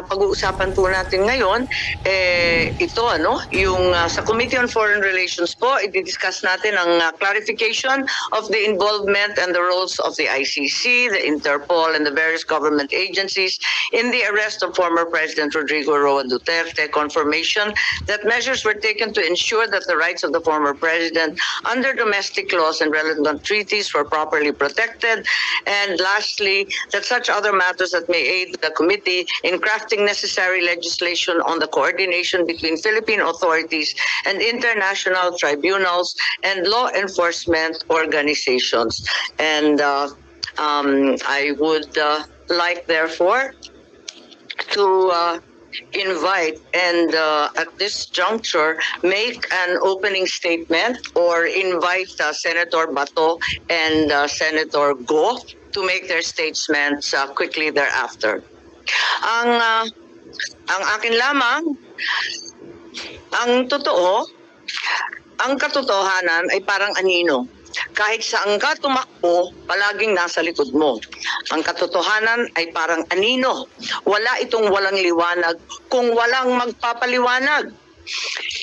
pag-uusapan po natin ngayon, ito yung sa Committee on Foreign Relations po, i-discuss natin ang clarification of the involvement and the roles of the ICC, the Interpol, and the various government agencies in the arrest of former President Rodrigo Roa Duterte, confirmation that measures were taken to ensure that the rights of the former president under domestic laws and relevant treaties were properly protected, and lastly, that such other matters that may aid the committee in crafting necessary legislation on the coordination between Philippine authorities and international tribunals and law enforcement organizations. And I would like, therefore, to invite and at this juncture make an opening statement or invite Senator Bato and Senator Go to make their statements quickly thereafter. Ang akin lamang, ang katotohanan ay parang anino. Kahit saan ka tumakbo, palaging nasa likod mo. Ang katotohanan ay parang anino. Wala itong walang liwanag kung walang magpapaliwanag.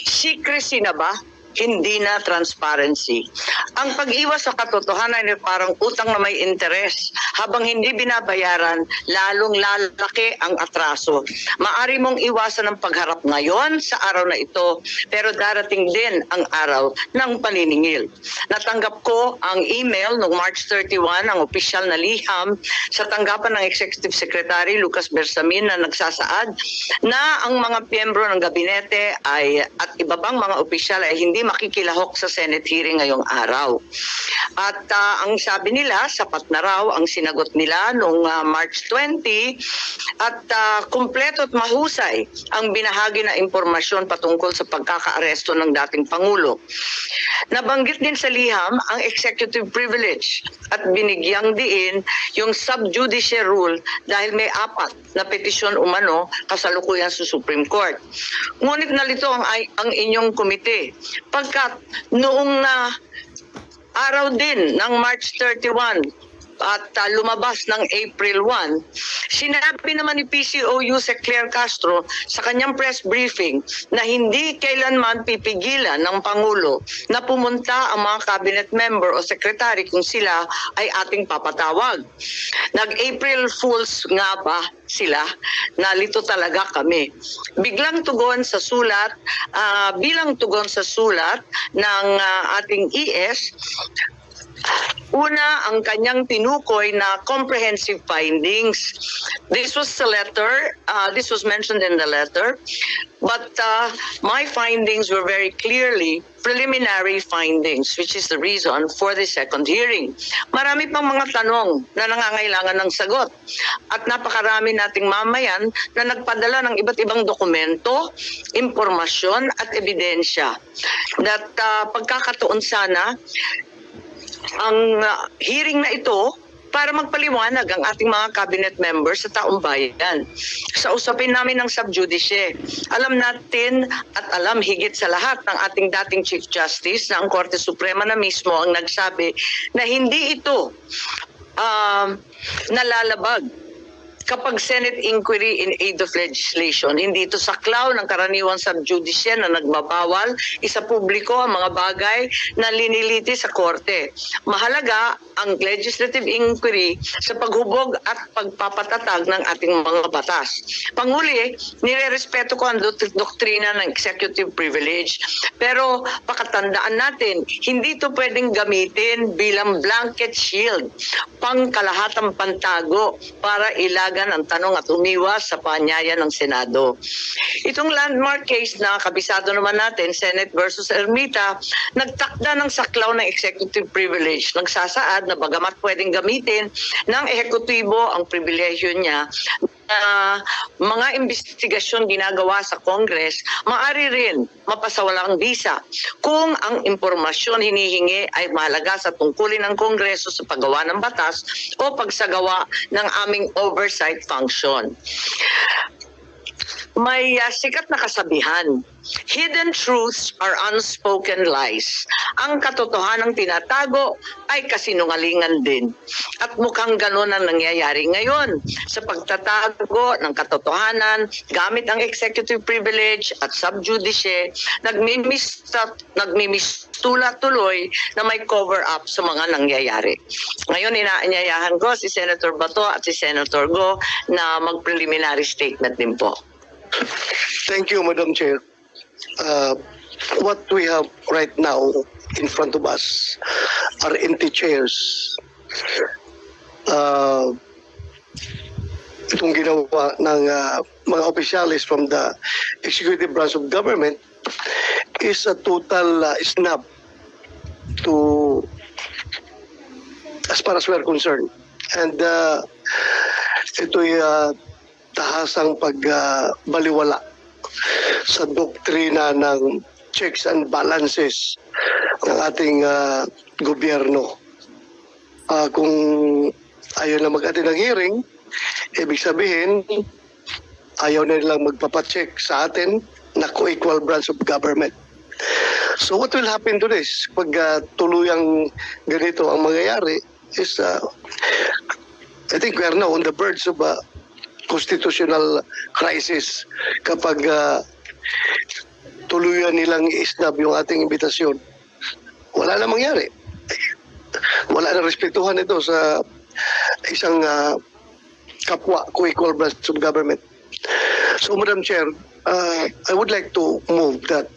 Secrecy na ba? Hindi na transparency. Ang pag-iwas sa katotohanan ay parang utang na may interes. Habang hindi binabayaran, lalong lalaki ang atraso. Maari mong iwasan ang pagharap ngayon sa araw na ito, pero darating din ang araw ng paniningil. Natanggap ko ang email noong March 31, ang opisyal na liham sa tanggapan ng Executive Secretary Lucas Bersamin na nagsasaad na ang mga miyembro ng gabinete at iba pang mga opisyal ay hindi makikilahok sa Senate hearing ngayong araw. At ang sabi nila, sapat na raw ang sinagot nila noong March 20 at kumpleto at mahusay ang binahagi na impormasyon patungkol sa pagkakaaresto ng dating Pangulo. Nabanggit din sa liham ang executive privilege at binigyang diin yung sub judice rule dahil may 4 na petisyon umano kasalukuyan sa Supreme Court. Ngunit nalito ang inyong komite pagkat noong araw din ng March 31 at lumabas ng April 1, sinabi naman ni PCOU Sec Claire Castro sa kanyang press briefing na hindi kailanman pipigilan ng Pangulo na pumunta ang mga cabinet member o secretary kung sila ay ating papatawag. Nag-April Fools nga ba sila? Nalito talaga kami. Biglang tugon sa sulat, bilang tugon sa sulat ng ating ES, una, ang kanyang tinukoy na comprehensive findings. This was the letter, this was mentioned in the letter, but my findings were very clearly preliminary findings, which is the reason for the second hearing. Marami pang mga tanong na nangangailangan ng sagot at napakarami nating mamayan na nagpadala ng iba't ibang dokumento, impormasyon at ebidensya. That pagkakataon sana ang hearing na ito para magpaliwanag ang ating mga cabinet members sa taong bayan. Sa usapin namin ng sub judice, alam natin at alam higit sa lahat ng ating dating Chief Justice na ang Korte Suprema na mismo ang nagsabi na hindi ito nalalabag kapag Senate inquiry in aid of legislation. Hindi ito saklaw ng karaniwang sub-judice na nagbabawal isapubliko ang mga bagay na liniliti sa korte. Mahalaga ang legislative inquiry sa paghubog at pagpapatatag ng ating mga batas. Panguli, nirerespeto ko ang doktrina ng executive privilege, pero pakatandaan natin, hindi ito pwedeng gamitin bilang blanket shield, pangkalahatang pantago para ilagan ang tanong at umiwas sa paanyaya ng Senado. Itong landmark case na kabisado naman natin, Senate versus Ermita, nagtakda ng saklaw ng executive privilege. Nagsasaad na bagamat pwedeng gamitin ng ehekutibo ang pribilehyo niya mga investigasyon ginagawa sa Congress, maaari rin mapasawalang bisa kung ang impormasyon hinihingi ay mahalaga sa tungkulin ng Kongreso sa paggawa ng batas o pagsagawa ng aming oversight function. May sikat na kasabihan, hidden truths are unspoken lies. Ang katotohanang tinatago ay kasinungalingan din. At mukhang ganun ang nangyayari ngayon sa pagtatago ng katotohanan gamit ang executive privilege at sub judice, nagmimistula tuloy na may cover up sa mga nangyayari. Ngayon, inaanyayahan ko si Senator Bato at si Senator Go na mag-preliminary statement din po. Thank you, Madam Chair. What we have right now in front of us are empty chairs. Itong ginawa ng mga opisyalis from the executive branch of government is a total snub to, as far as we are concerned. And ito'y tahasang pagbaliwala sa doktrina ng checks and balances ng ating gobyerno. Kung ayaw na mag-attend ng hearing, ibig sabihin, ayaw na nilang magpapacheck sa atin na co-equal branch of government. So what will happen to this? Pag tuluyang ganito ang mangyayari is, I think we are now on the verge of a constitutional crisis kapag tuluyan nilang i-snub yung ating imbitasyon. Wala na mangyari. Wala na respetuhan ito sa isang kapwa co-equal branch of government. So, Madam Chair, I would like to move that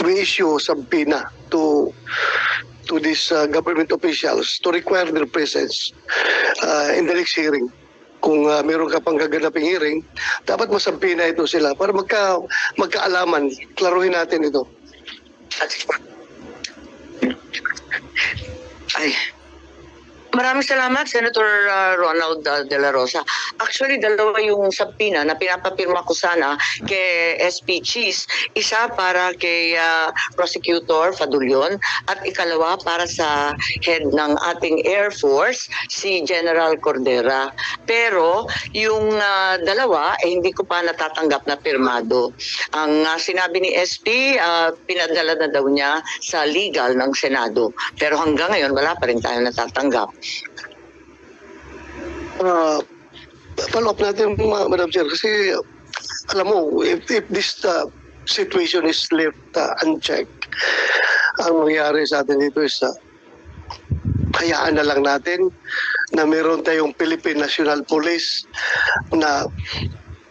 we issue subpoena to these government officials to require their presence in the next hearing. Kung meron ka pang gaganaping hearing, dapat masampina ito sila para magkaalaman. Klaruhin natin ito. Ay, maraming salamat, Senator Ronald De La Rosa. Actually, dalawa yung subpoena na pinapapirma ko sana kay SP Cheese. Isa para kay Prosecutor Fadulion at ikalawa para sa head ng ating Air Force, si General Cordera. Pero yung dalawa, hindi ko pa natatanggap na pirmado. Ang sinabi ni SP, pinadala na daw niya sa legal ng Senado. Pero hanggang ngayon, wala pa rin tayo natatanggap. Follow up natin, Madam Chair, kasi alam mo, if this situation is left unchecked, ang mangyayari sa atin dito is hayaan na lang natin na meron tayong Philippine National Police na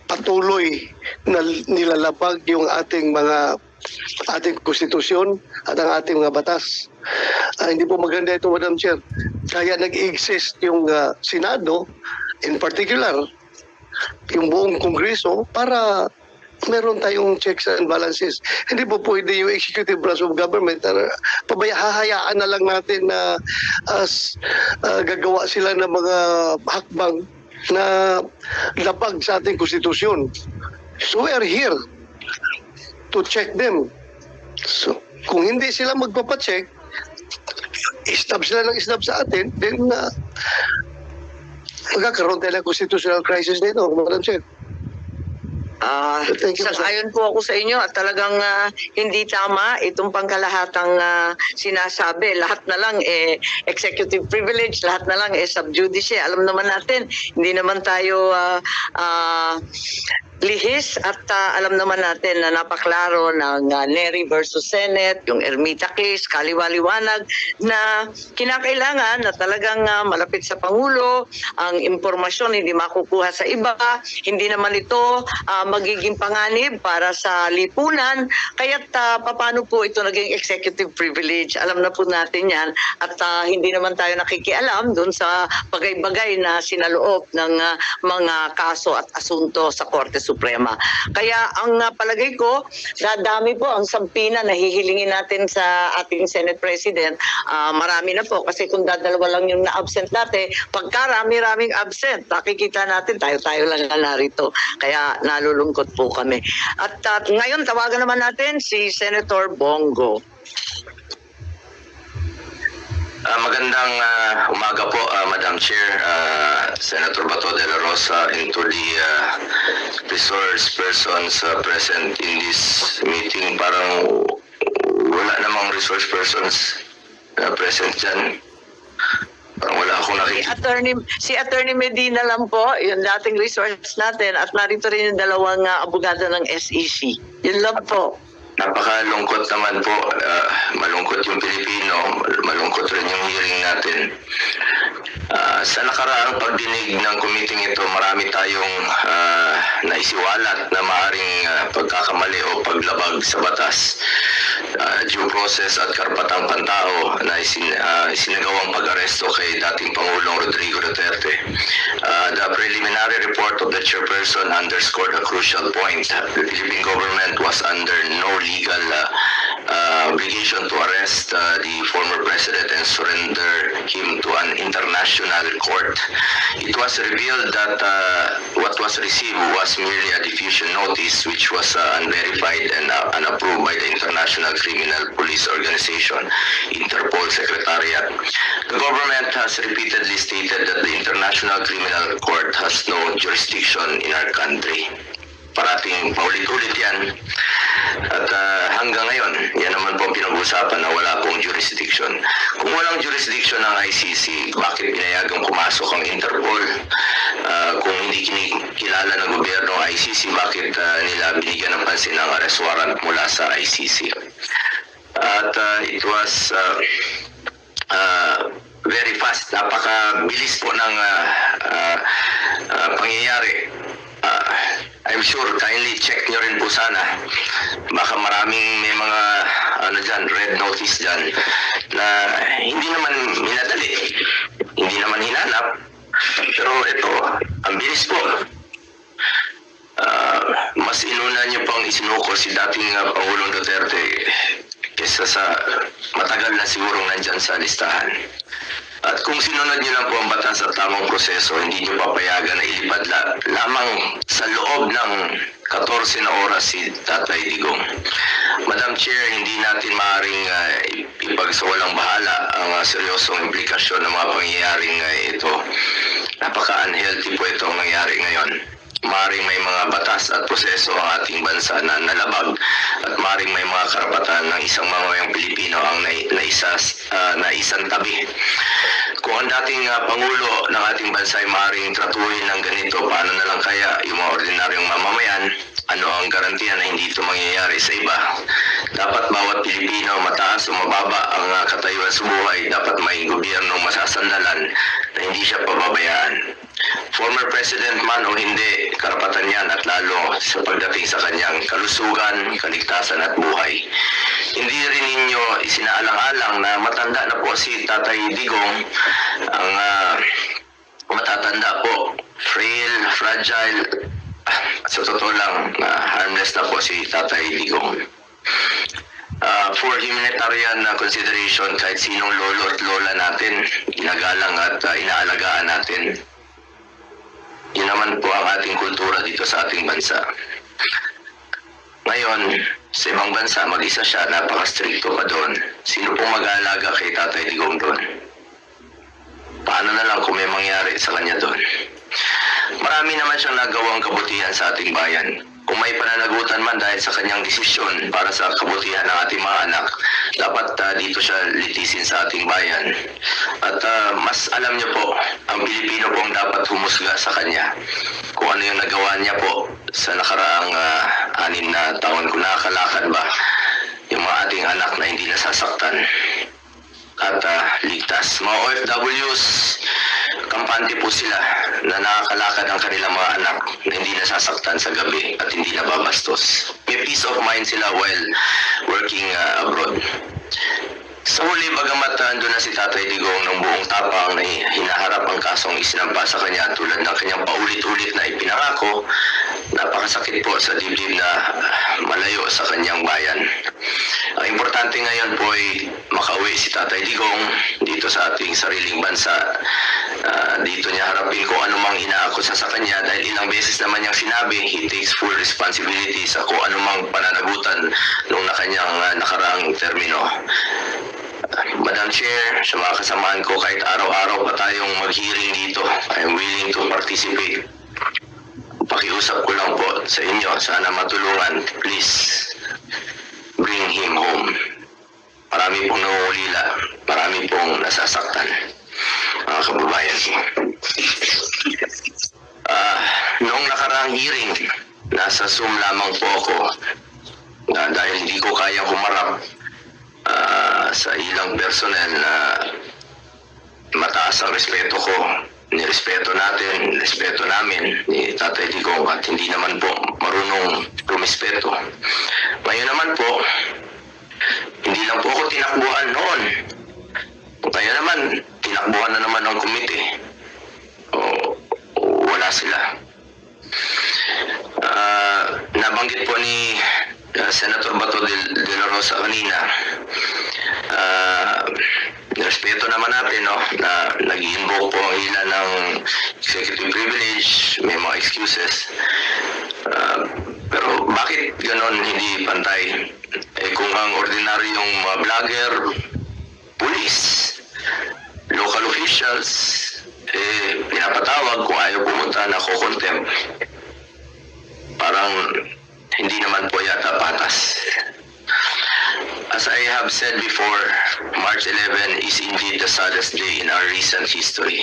patuloy na nilalabag yung ating konstitusyon at ang ating mga batas. Hindi po maganda ito, Madam Chair. Kaya nag-exist yung Senado, in particular, yung buong Kongreso, para meron tayong checks and balances. Hindi po pwede yung executive branch of government hahayaan na lang natin na gagawa sila ng mga hakbang na labag sa ating konstitusyon. So we are here to check them. So kung hindi sila magpapacheck, isnab sila ng isnab sa atin, then magkakaroon tayo ng constitutional crisis dito, Madam Chair. Sang-ayon po ako sa inyo at talagang hindi tama itong pangkalahatang sinasabi. Lahat na lang executive privilege, lahat na lang sub judice. Alam naman natin, hindi naman tayo lihis at alam naman natin na napaklaro ng Neri versus Senate, yung Ermita case, kaliwaliwanag na kinakailangan na talagang malapit sa Pangulo, ang impormasyon hindi makukuha sa iba, hindi naman ito magiging panganib para sa lipunan, kaya't paano po ito naging executive privilege? Alam na po natin yan at hindi naman tayo nakikialam dun sa bagay-bagay na sinaloob ng mga kaso at asunto sa Korte Suprema. Kaya ang palagay ko, dadami po ang sampina na hihilingin natin sa ating Senate President. Marami na po kasi kung dadalawa lang yung na-absent dati, pagkarami-raming absent, nakikita natin tayo-tayo lang na narito. Kaya nalulungkot po kami. At ngayon, tawagan naman natin si Senator Bongo. Magandang umaga po, Madam Chair, Senator Bato de la Rosa, and to the resource persons present in this meeting. Parang wala namang resource persons present dyan. Parang wala akong nakikita. Si Attorney Medina lang po, yung dating resource natin, at narito rin yung dalawang abogado ng SEC. Yun lang po. Napakalungkot naman po. Malungkot yung Pilipino, malungkot rin yung hearing natin. Sa nakaraang pagdinig ng committee ito, marami tayong naisiwalat na maaring pagkakamali o paglabag sa batas. Due process at karapatang pantao na isinagawang pag-aresto kay dating Pangulong Rodrigo Duterte. The preliminary report of the chairperson underscored a crucial point. The Philippine government was under no legal obligation to arrest the former president and surrender him to an international court. It was revealed that what was received was merely a diffusion notice which was unverified and unapproved by the International Criminal Police Organization, Interpol Secretariat. The government has repeatedly stated that the International Criminal Court has no jurisdiction in our country. Parating paulit-ulit yan. At hanggang ngayon, yan naman po ang pinag-usapan na wala pong jurisdiction. Kung walang jurisdiction ng ICC, bakit pinayagang pumasok ang Interpol? Kung hindi kilala ng gobyerno ang ICC, bakit nila binigyan ng pansin ang arrest warrant mula sa ICC? At it was very fast. Napakabilis po ng pangyayari. I'm sure kindly check nyo rin po sana. Baka maraming may mga red notice dyan na hindi naman minadali, hindi naman hinanap. Pero ito, ang bilis po. Mas inuna nyo pang isinuko si dating Pangulong Duterte kesa sa matagal na sigurong nandyan sa listahan. At kung sinunod nyo lang po ang batas at tamang proseso, hindi nyo papayagan na ilipad lamang sa loob ng 14 na oras si Tatay Digong. Madam Chair, hindi natin maaaring ipagsawalang bahala ang seryosong implikasyon ng mga pangyayaring ito. Napaka-unhealthy po itong nangyari ngayon. Maaaring may mga batas at proseso ang ating bansa na nalabag at maaaring may mga karapatan ng isang mamamayang Pilipino ang naisang tabi. Kung ang dating Pangulo ng ating bansa ay maaaring tratuhin ng ganito, paano na lang kaya yung mga ordinaryong mamamayan? Ano ang garantiya na hindi ito mangyayari sa iba? Dapat bawat Pilipino, mataas o mababa ang katayuan sa buhay, dapat may gobyernong masasandalan na hindi siya pababayaan. Former President man o hindi, karapatan yan at lalo sa pagdating sa kanyang kalusugan, kaligtasan at buhay. Hindi rin ninyo isinaalang-alang na matanda na po si Tatay Digong, ang matatanda po, frail, fragile, sa totoo lang, harmless na po si Tatay Digong. For humanitarian consideration, kahit sinong lolo at lola natin, ginagalang at inaalagaan natin. Yun naman po ang ating kultura dito sa ating bansa. Ngayon, sa ibang bansa, mag-isa siya, napaka-stricto pa doon. Sino pong mag-aalaga kay Tatay Digong doon? Paano na lang kung may mangyari sa kanya doon? Marami naman siyang nagawang kabutihan sa ating bayan. Kung may pananagutan man dahil sa kanyang desisyon para sa kabutihan ng ating mga anak, dapat dito siya litisin sa ating bayan. At mas alam niyo po, ang Pilipino po ang dapat humusga sa kanya. Kung ano yung nagawa niya po sa nakaraang 6 na taon, kung nakakalakad ba yung mga ating anak na hindi nasasaktan at ligtas. Mga OFWs, kampante po sila na nakakalakad ang kanilang mga anak na hindi nasasaktan sa gabi at hindi nababastos. May peace of mind sila while working abroad. Sa huli, bagamat doon na si Tatay Digong ng buong tapang na hinaharap ang kasong isinampa sa kanya tulad ng kanyang paulit-ulit na ipinangako, napakasakit po sa dibdib na malayo sa kanyang bayan. Ang importante ngayon po ay makauwi si Tatay Digong dito sa ating sariling bansa. Dito niya harapin kung anumang inaakusa sa kanya dahil ilang beses naman niyang sinabi, he takes full responsibility sa kung anumang pananagutan nung kanyang nakaraang termino. Madam Chair, sa mga kasamahan ko, kahit araw-araw pa tayong mag-hearing dito, I'm willing to participate. Pakiusap ko lang po sa inyo, sana matulungan, please bring him home. Marami pong nangungulila, marami pong nasasaktan. mga kababayan. Noong nakaraang hearing, nasa Zoom lamang po ako dahil hindi ko kayang humarap sa ilang personnel na mataas ang respeto ko. Nirespeto natin, respeto namin ni Tatay Digong at hindi naman po marunong rumispeto. Ngayon naman po, hindi lang po ako tinakbuhan noon. Kaya naman, tinakbuhan na naman ng komite. Wala sila. Nabanggit po ni Senator Bato de la Rosa kanina, respeto naman natin, no, na nag-invoke po ang ilan ng executive privilege, may mga excuses. Pero bakit ganon hindi pantay? Kung ang ordinaryong mga vlogger, police, local officials, pinapatawag kung ayaw pumunta na ko-contempt, parang hindi naman po yata patas. As I have said before, March 11 is indeed the saddest day in our recent history.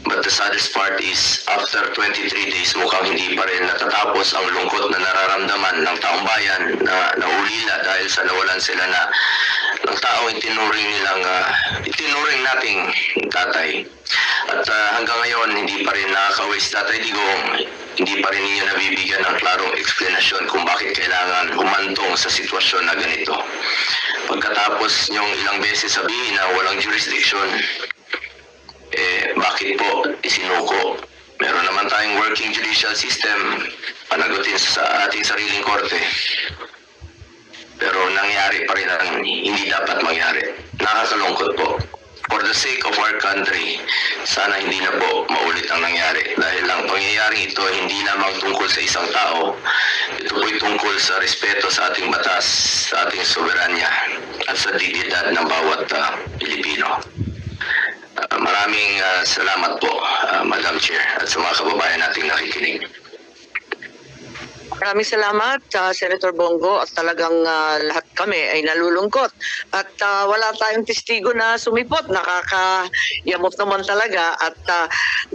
But the saddest part is, after 23 days, mukhang hindi pa rin natatapos ang lungkot na nararamdaman ng taong bayan na naulila dahil sa nawalan sila ng taong itinuring nating tatay. At hanggang ngayon, hindi pa rin nakaka-uwi si Tatay Digong, hindi pa rin ninyo nabibigyan ng klarong eksplanasyon kung bakit kailangan humantong sa sitwasyon na ganito. Pagkatapos nyong ilang beses sabihin na walang jurisdiction, bakit po isinuko? Meron naman tayong working judicial system, panagutin sa ating sariling korte. Pero nangyari pa rin ang hindi dapat mangyari. Nakakalungkot po. For the sake of our country, sana hindi na po maulit ang nangyari. Dahil ang pangyayaring ito hindi lamang tungkol sa isang tao, ito po'y tungkol sa respeto sa ating batas, sa ating soberanya, at sa dignidad ng bawat Pilipino. Maraming salamat po, Madam Chair, at sa mga kababayan nating nakikinig. Maraming salamat, Senator Bongo, at talagang lahat kami ay nalulungkot. At wala tayong testigo na sumipot. Nakakayamot naman talaga. At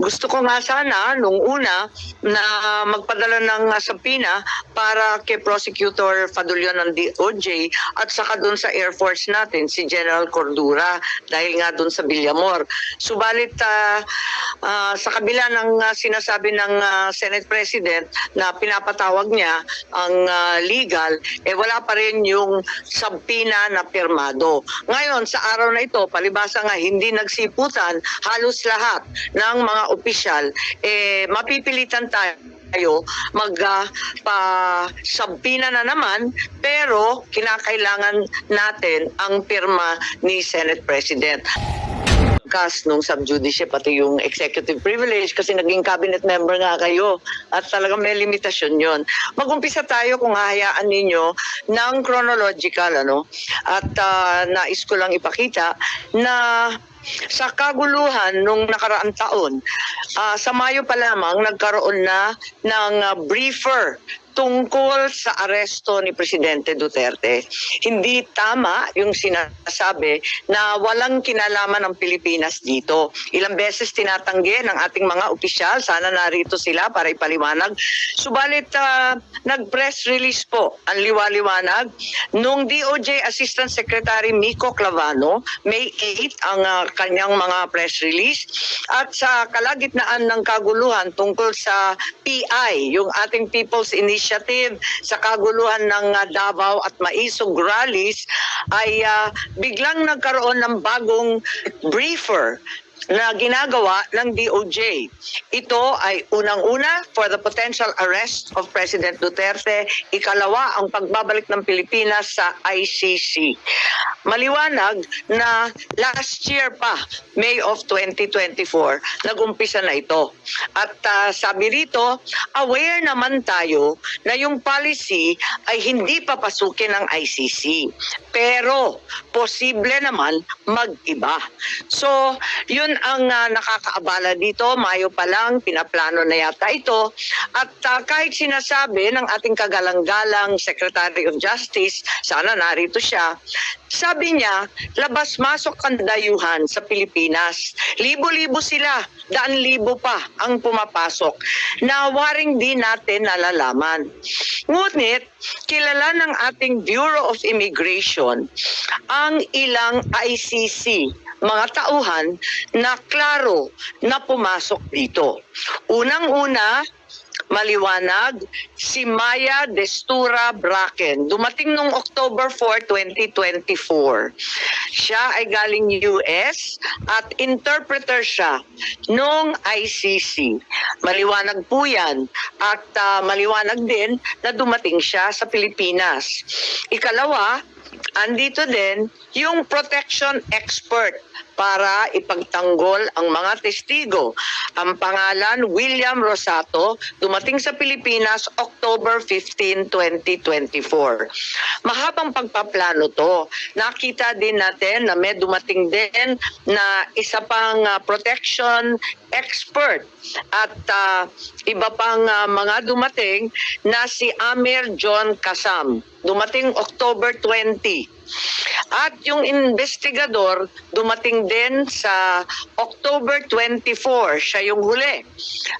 gusto ko nga sana, nung una, na magpadala ng subpoena para kay Prosecutor Fadulio ng DOJ at saka doon sa Air Force natin, si General Cordura, dahil nga doon sa Villamor. Subalit, sa kabila ng sinasabi ng Senate President na pinapatawag niya ang legal, wala pa rin yung subpoena na pirmado. Ngayon, sa araw na ito, palibasa nga hindi nagsiputan halos lahat ng mga opisyal, mapipilitan tayo magpa-subpoena na naman, pero kinakailangan natin ang pirma ni Senate President. Nung sub-judice, pati yung executive privilege, kasi naging cabinet member nga kayo at talagang may limitasyon yon. Mag-umpisa tayo kung hahayaan ninyo ng chronological, at nais ko lang ipakita na sa kaguluhan nung nakaraang taon, sa Mayo pa lamang nagkaroon na ng briefer tungkol sa aresto ni Presidente Duterte. Hindi tama yung sinasabi na walang kinalaman ng Pilipinas dito. Ilang beses tinatanggi ng ating mga opisyal, sana narito sila para ipaliwanag. Subalit nag-press release po ang liwaliwanag nung DOJ Assistant Secretary Miko Clavano, May 8 ang kanyang mga press release, at sa kalagitnaan ng kaguluhan tungkol sa PI, yung ating People's Initiative, sa kaguluhan ng Davao at Maisog rallies, ay biglang nagkaroon ng bagong briefer na ginagawa ng DOJ. Ito ay unang-una for the potential arrest of President Duterte, ikalawa ang pagbabalik ng Pilipinas sa ICC. Maliwanag na last year pa, May of 2024, nag-umpisa na ito. At sabi rito, aware naman tayo na yung policy ay hindi papasukin ng ICC. Pero posible naman mag-iba. So, yun Yun ang nakakaabala dito. Mayo pa lang, pinaplano na yata ito. At kahit sinasabi ng ating kagalang-galang Secretary of Justice, sana narito siya, sabi niya, labas-masok ang dayuhan sa Pilipinas. Libo-libo sila, daan-libo pa ang pumapasok na waring di natin nalalaman. Ngunit, kilala ng ating Bureau of Immigration ang ilang ICC, mga tauhan na klaro na pumasok dito. Unang-una, maliwanag, si Maya Destura Bracken. Dumating noong October 4, 2024. Siya ay galing US at interpreter siya noong ICC. Maliwanag po yan. At maliwanag din na dumating siya sa Pilipinas. Ikalawa, andito din yung protection expert para ipagtanggol ang mga testigo. Ang pangalan, William Rosato, dumating sa Pilipinas October 15, 2024. Mahabang pagpaplano to. Nakita din natin na may dumating din na isa pang protection expert at iba pang mga dumating na si Amir John Kasam. Dumating October 20. At yung investigador dumating din sa October 24. Siya yung huli.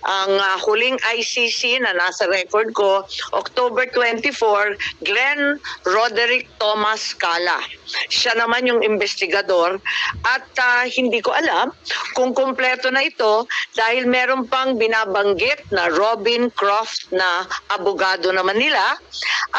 Ang huling ICC na nasa record ko, October 24, Glenn Roderick Thomas Cala. Siya naman yung investigador at hindi ko alam kung kumpleto na ito dahil meron pang binabanggit na Robin Croft na abogado naman nila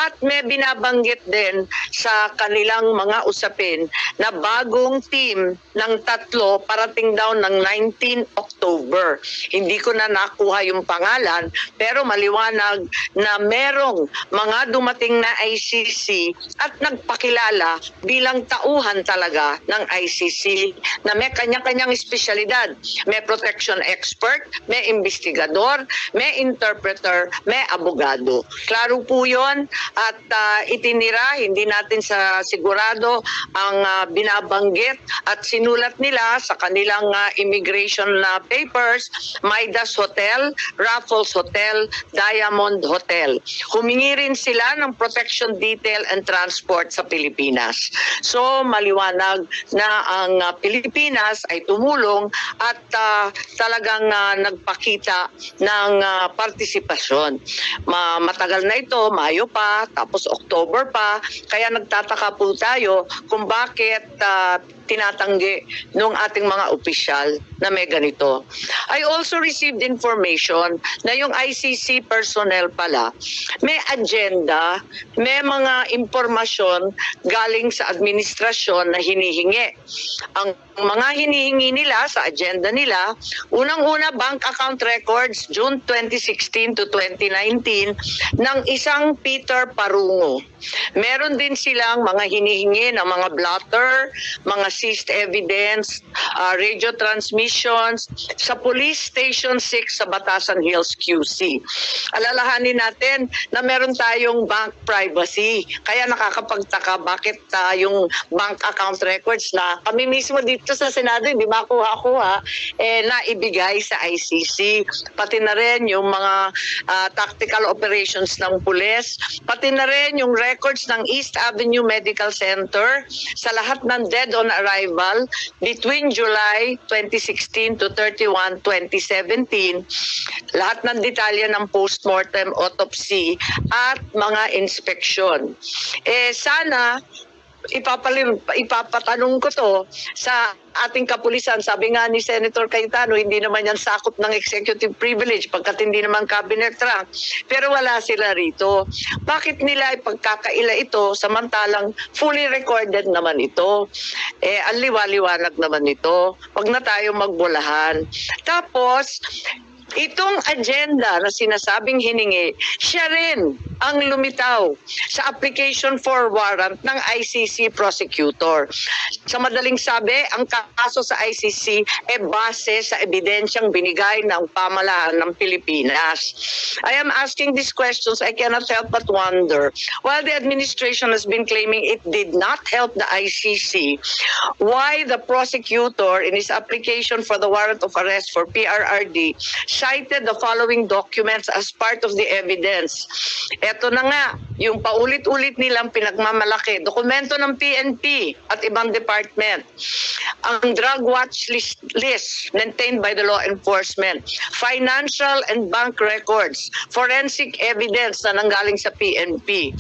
at may binabanggit din sa kanilang mga usapin na bagong team ng 3 parating daw ng 19 October. Hindi ko na nakuha yung pangalan pero maliwanag na merong mga dumating na ICC at nagpakilala bilang tauhan talaga ng ICC na may kanya-kanyang espesyalidad. May protection expert, may investigador, may interpreter, may abogado. Klaro po yun at itinira, hindi natin sa sigurado ang binabanggit at sinulat nila sa kanilang immigration papers, Midas Hotel, Raffles Hotel, Diamond Hotel. Humingi rin sila ng protection detail and transport sa Pilipinas. So maliwanag na ang Pilipinas ay tumulong at talagang nagpakita ng partisipasyon. Matagal na ito, Mayo pa, tapos October pa, kaya nagtataka po tayo kung bakit tinatanggi ng ating mga opisyal na may ganito. I also received information na yung ICC personnel pala may agenda, may mga impormasyon galing sa administrasyon na hinihingi. Ang mga hinihingi nila sa agenda nila, unang-una bank account records June 2016 to 2019 ng isang Peter Parungo. Meron din silang mga hinihingi ng mga blotter, mga seized evidence, radio transmissions sa Police Station 6 sa Batasan Hills, QC. Alalahanin natin na meron tayong bank privacy. Kaya nakakapagtaka bakit yung bank account records na kami mismo dito sa Senado, hindi makuha-kuha, na ibigay sa ICC. Pati na rin yung mga tactical operations ng pulis, pati na rin yung records ng East Avenue Medical Center sa lahat ng dead on arrival between July 2016 to 31, 2017, lahat ng detalye ng postmortem autopsy at mga inspeksyon. Sana ipapatanong ko to sa ating kapulisan. Sabi nga ni Senator Cayetano, hindi naman yan sakop ng executive privilege pagkat hindi naman cabinet rank. Pero wala sila rito. Bakit nila ipagkakaila ito samantalang fully recorded naman ito? Ang liwaliwanag naman ito. Huwag na tayo magbulahan. Tapos, itong agenda na sinasabing hiningi, siya rin ang lumitaw sa application for warrant ng ICC prosecutor. Sa madaling sabi, ang kaso sa ICC ay base sa ebidensyang binigay ng pamahalaan ng Pilipinas. I am asking these questions, I cannot help but wonder, while the administration has been claiming it did not help the ICC, why the prosecutor in his application for the warrant of arrest for PRRD cited the following documents as part of the evidence. Eto na nga, yung paulit-ulit nilang pinagmamalaki, dokumento ng PNP at ibang department, ang drug watch list maintained by the law enforcement, financial and bank records, forensic evidence na nanggaling sa PNP.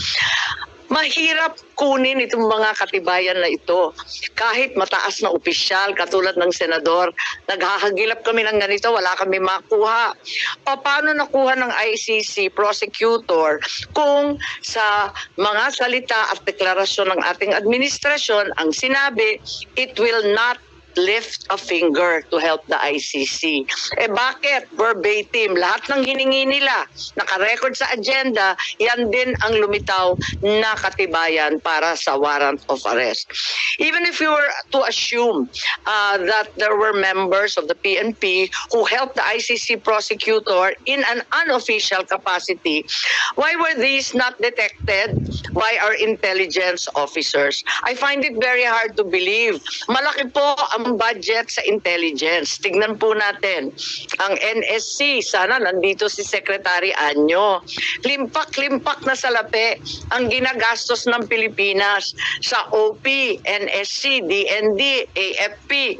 Mahirap kunin itong mga katibayan na ito. Kahit mataas na opisyal, katulad ng senador, naghahagilap kami ng ganito, wala kami makuha. Paano nakuha ng ICC prosecutor kung sa mga salita at deklarasyon ng ating administrasyon ang sinabi, it will not lift a finger to help the ICC. Bakit? Verbatim. Lahat ng hiningi nila, nakarecord sa agenda, yan din ang lumitaw na katibayan para sa warrant of arrest. Even if we were to assume that there were members of the PNP who helped the ICC prosecutor in an unofficial capacity, why were these not detected by our intelligence officers? I find it very hard to believe. Malaki po ang budget sa intelligence. Tignan po natin. Ang NSC, sana nandito si Secretary Anyo. Limpak-limpak na salapi ang ginagastos ng Pilipinas sa OP, NSC, DND, AFP.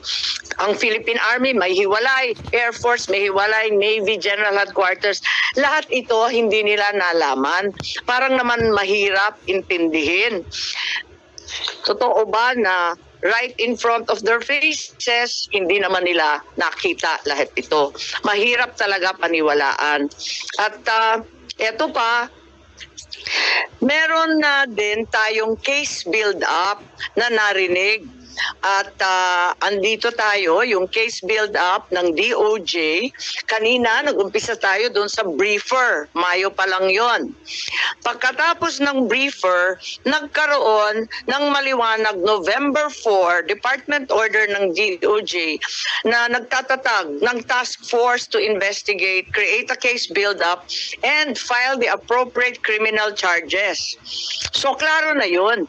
Ang Philippine Army may hiwalay, Air Force may hiwalay, Navy General Headquarters. Lahat ito hindi nila nalaman. Parang naman mahirap intindihin. Totoo ba na right in front of their faces, hindi naman nila nakita lahat ito? Mahirap talaga paniwalaan. At eto pa, meron na din tayong case build-up na narinig. At andito tayo, yung case build-up ng DOJ. Kanina, nag-umpisa tayo doon sa briefer. Mayo pa lang yon. Pagkatapos ng briefer, nagkaroon ng maliwanag November 4, Department Order ng DOJ na nagtatatag ng task force to investigate, create a case build-up, and file the appropriate criminal charges. So, klaro na yun.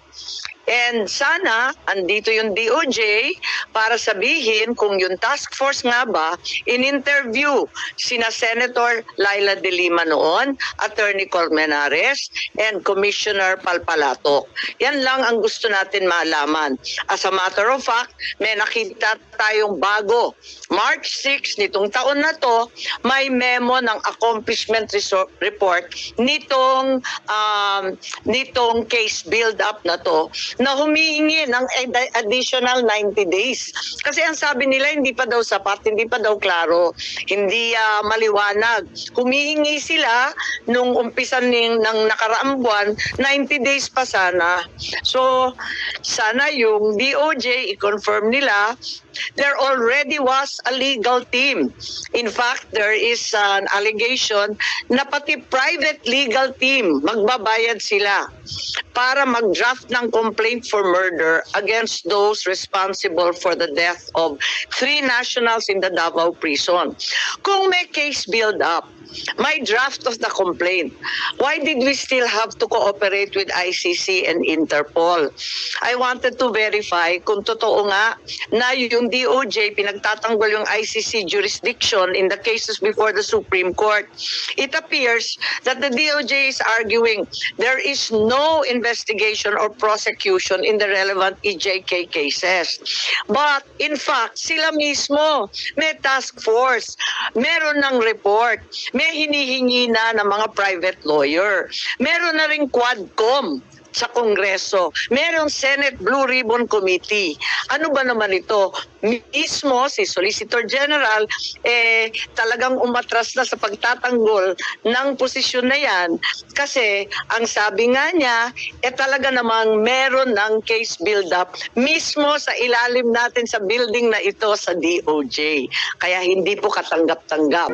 And sana, andito yung DOJ para sabihin kung yung task force nga ba, in-interview sina Senator Laila De Lima noon, Attorney Colmenares, and Commissioner Palpalatok. Yan lang ang gusto natin malaman. As a matter of fact, may nakita tayong bago. March 6 nitong taon na to, may memo ng accomplishment report nitong case build-up na to, na humihingi ng additional 90 days. Kasi ang sabi nila, hindi pa daw sapat, hindi pa daw klaro, hindi maliwanag. Humihingi sila nung umpisa ng nakaraang buwan, 90 days pa sana. So, sana yung DOJ i-confirm nila, there already was a legal team. In fact, there is an allegation na pati private legal team, magbabayad sila para mag-draft ng complaint for murder against those responsible for the death of 3 nationals in the Davao prison. Kung may case build-up, may draft of the complaint, why did we still have to cooperate with ICC and Interpol? I wanted to verify kung totoo nga na yung DOJ pinagtatanggol yung ICC jurisdiction in the cases before the Supreme Court. It appears that the DOJ is arguing there is no investigation or prosecution in the relevant EJK cases. But in fact, sila mismo may task force, meron ng report, may hinihingi na ng mga private lawyer. Meron na rin Quadcom sa Kongreso. Merong Senate Blue Ribbon Committee. Ano ba naman ito? Mismo si Solicitor General talagang umatras na sa pagtatanggol ng posisyon na yan kasi ang sabi nga niya talaga namang meron ng case build-up mismo sa ilalim natin sa building na ito sa DOJ. Kaya hindi po katanggap-tanggap.